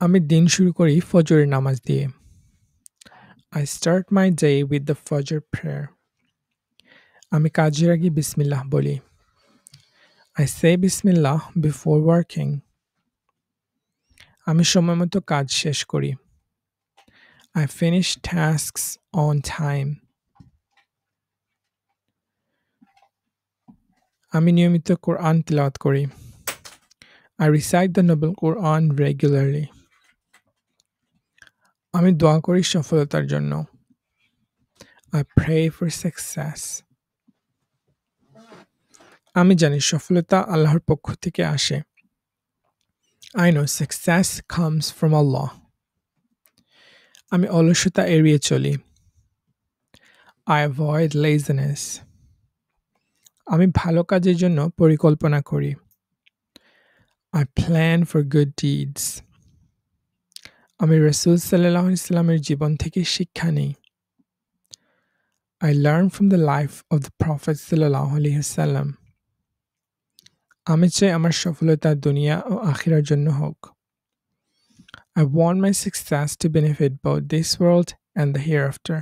আমি দিন শুরু করি ফজরের নামাজ দিয়ে। I start my day with the Fajr prayer. আমি কাজের আগে বিসমিল্লাহ বলি। I say Bismillah before working. আমি সময়মতো কাজ শেষ করি। I finish tasks on time. আমি নিয়মিত কোরআন তিলাওয়াত করি। I recite the Noble Quran regularly. আমি দোয়া করি সফলতার জন্য। I pray for success. আমি জানি সফলতা আল্লাহর পক্ষ থেকে আসে। I know success comes from Allah. আমি অলসতা এড়িয়ে চলি। I avoid laziness. আমি ভালো কাজের জন্য পরিকল্পনা করি। I plan for good deeds. আমি রাসূল সাল্লাল্লাহু আলাইহি ওয়াসাল্লামের জীবন থেকে শিক্ষা নেই। I learn from the life of the Prophet sallallahu alaihi wasallam. আমি চাই আমার সফলতা দুনিয়া ও আখিরার জন্য হোক। I want my success to benefit both this world and the hereafter.